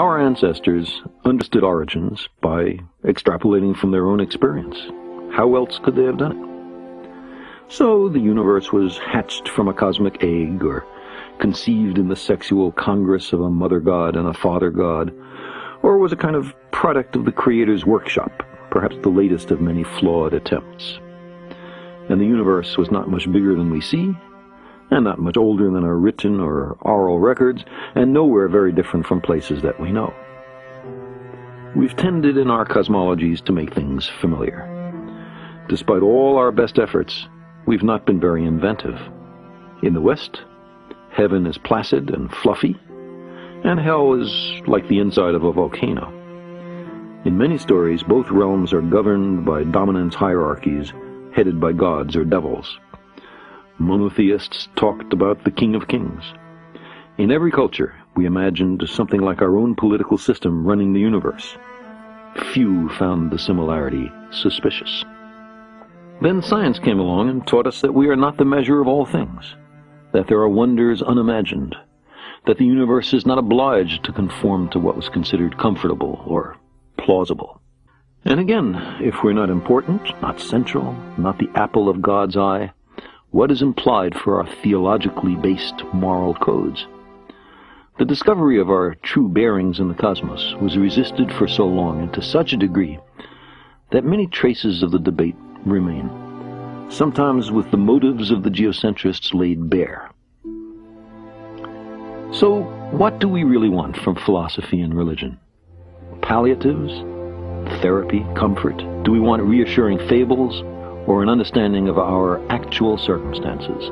Our ancestors understood origins by extrapolating from their own experience. How else could they have done it? So the universe was hatched from a cosmic egg, or conceived in the sexual congress of a mother god and a father god, or was a kind of product of the Creator's workshop, perhaps the latest of many flawed attempts. And the universe was not much bigger than we see, and not much older than our written or oral records, and nowhere very different from places that we know. We've tended in our cosmologies to make things familiar. Despite all our best efforts, we've not been very inventive. In the West, heaven is placid and fluffy, and hell is like the inside of a volcano. In many stories, both realms are governed by dominance hierarchies, headed by gods or devils. Monotheists talked about the King of Kings. In every culture, we imagined something like our own political system running the universe. Few found the similarity suspicious. Then science came along and taught us that we are not the measure of all things, that there are wonders unimagined, that the universe is not obliged to conform to what was considered comfortable or plausible. And again, if we're not important, not central, not the apple of God's eye, what is implied for our theologically based moral codes? The discovery of our true bearings in the cosmos was resisted for so long and to such a degree that many traces of the debate remain, sometimes with the motives of the geocentrists laid bare. So, what do we really want from philosophy and religion? Palliatives? Therapy? Comfort? Do we want reassuring fables, or an understanding of our actual circumstances?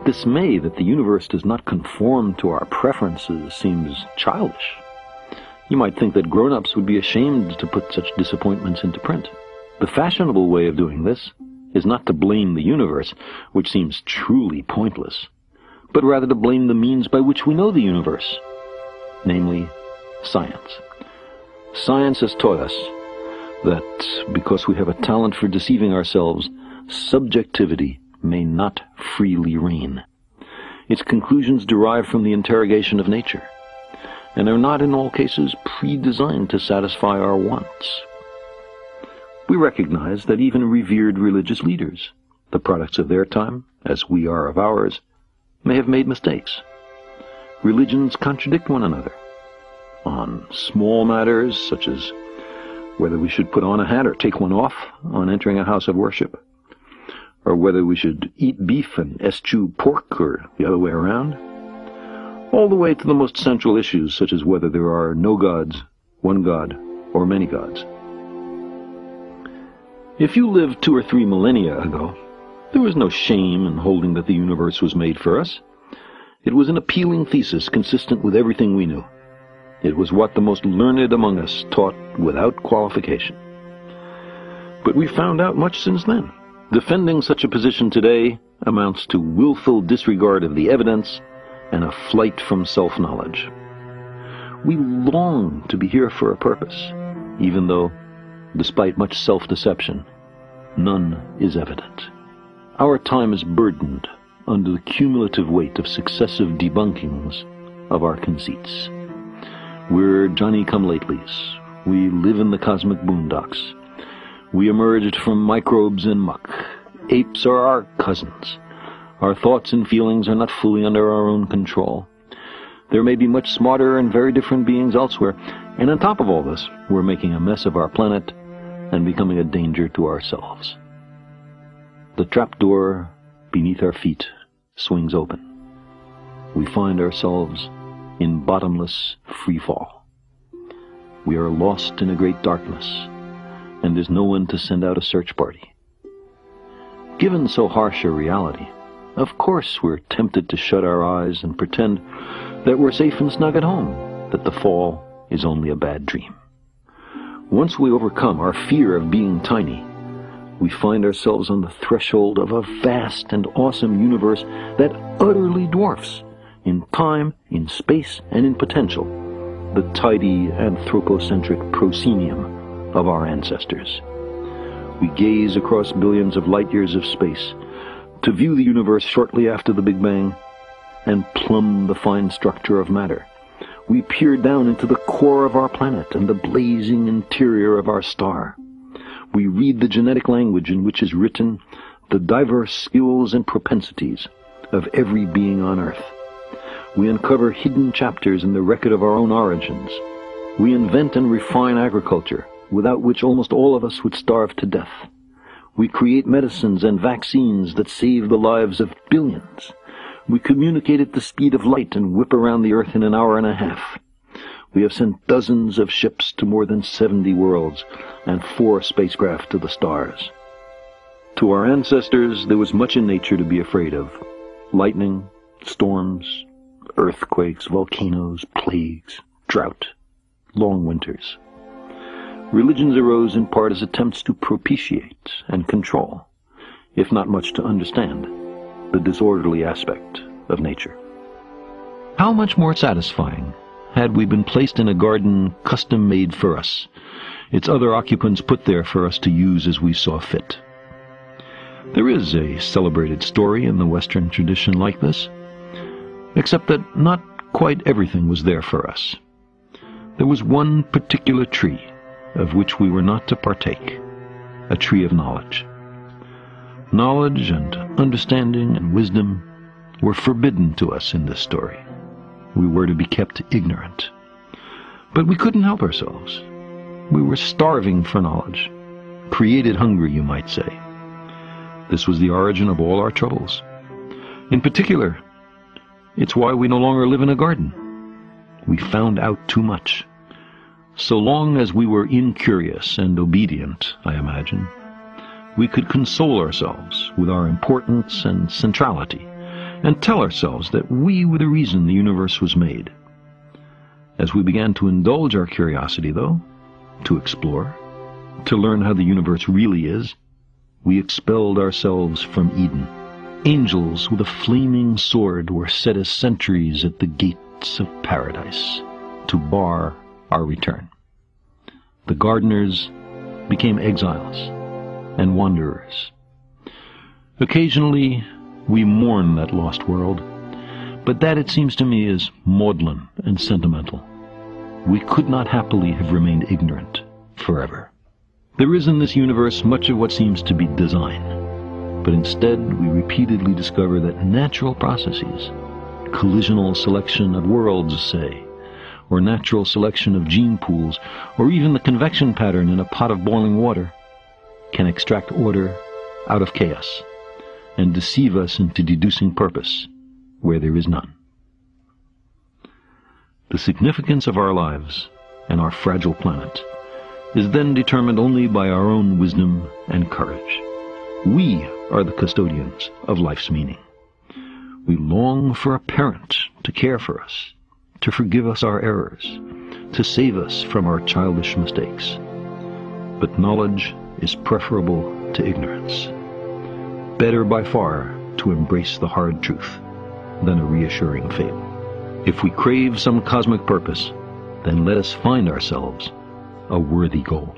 Dismay that the universe does not conform to our preferences seems childish. You might think that grown-ups would be ashamed to put such disappointments into print. The fashionable way of doing this is not to blame the universe, which seems truly pointless, but rather to blame the means by which we know the universe, namely, science. Science has taught us that because we have a talent for deceiving ourselves, subjectivity may not freely reign. Its conclusions derive from the interrogation of nature, and are not in all cases pre-designed to satisfy our wants. We recognize that even revered religious leaders, the products of their time, as we are of ours, may have made mistakes. Religions contradict one another on small matters such as whether we should put on a hat or take one off on entering a house of worship, or whether we should eat beef and eschew pork or the other way around, all the way to the most central issues such as whether there are no gods, one god, or many gods. If you lived 2 or 3 millennia ago, there was no shame in holding that the universe was made for us. It was an appealing thesis consistent with everything we knew. It was what the most learned among us taught without qualification. But we found out much since then. Defending such a position today amounts to willful disregard of the evidence and a flight from self-knowledge. We long to be here for a purpose, even though, despite much self-deception, none is evident. Our time is burdened under the cumulative weight of successive debunkings of our conceits. We're Johnny-come-latelys. We live in the cosmic boondocks. We emerged from microbes and muck. Apes are our cousins. Our thoughts and feelings are not fully under our own control. There may be much smarter and very different beings elsewhere, and on top of all this, we're making a mess of our planet and becoming a danger to ourselves. The trapdoor beneath our feet swings open. We find ourselves in bottomless freefall. We are lost in a great darkness, and there's no one to send out a search party. Given so harsh a reality, of course we're tempted to shut our eyes and pretend that we're safe and snug at home, that the fall is only a bad dream. Once we overcome our fear of being tiny, we find ourselves on the threshold of a vast and awesome universe that utterly dwarfs, in time, in space, and in potential, the tidy anthropocentric proscenium of our ancestors. We gaze across billions of light years of space to view the universe shortly after the Big Bang and plumb the fine structure of matter, We peer down into the core of our planet and the blazing interior of our star. We read the genetic language in which is written the diverse skills and propensities of every being on Earth. We uncover hidden chapters in the record of our own origins. We invent and refine agriculture, without which almost all of us would starve to death. We create medicines and vaccines that save the lives of billions. We communicate at the speed of light and whip around the Earth in an hour and a half. We have sent dozens of ships to more than 70 worlds and 4 spacecraft to the stars. To our ancestors, there was much in nature to be afraid of. Lightning, storms, earthquakes, volcanoes, plagues, drought, long winters. Religions arose in part as attempts to propitiate and control, if not much to understand, the disorderly aspect of nature. How much more satisfying had we been placed in a garden custom-made for us, its other occupants put there for us to use as we saw fit. There is a celebrated story in the Western tradition like this, except that not quite everything was there for us. There was one particular tree of which we were not to partake, a tree of knowledge. Knowledge and understanding and wisdom were forbidden to us in this story. We were to be kept ignorant. But we couldn't help ourselves. We were starving for knowledge, created hungry, you might say. This was the origin of all our troubles. In particular, it's why we no longer live in a garden. We found out too much. So long as we were incurious and obedient, I imagine, we could console ourselves with our importance and centrality, and tell ourselves that we were the reason the universe was made. As we began to indulge our curiosity, though, to explore, to learn how the universe really is, we expelled ourselves from Eden. Angels with a flaming sword were set as sentries at the gates of paradise to bar our return. The gardeners became exiles and wanderers. Occasionally, we mourn that lost world, but that, it seems to me, is maudlin and sentimental. We could not happily have remained ignorant forever. There is in this universe much of what seems to be design, but instead we repeatedly discover that natural processes, collisional selection of worlds, say, or natural selection of gene pools, or even the convection pattern in a pot of boiling water, can extract order out of chaos and deceive us into deducing purpose where there is none. The significance of our lives and our fragile planet is then determined only by our own wisdom and courage. We are the custodians of life's meaning. We long for a parent to care for us, to forgive us our errors, to save us from our childish mistakes. But knowledge is preferable to ignorance. Better by far to embrace the hard truth than a reassuring fable. If we crave some cosmic purpose, then let us find ourselves a worthy goal.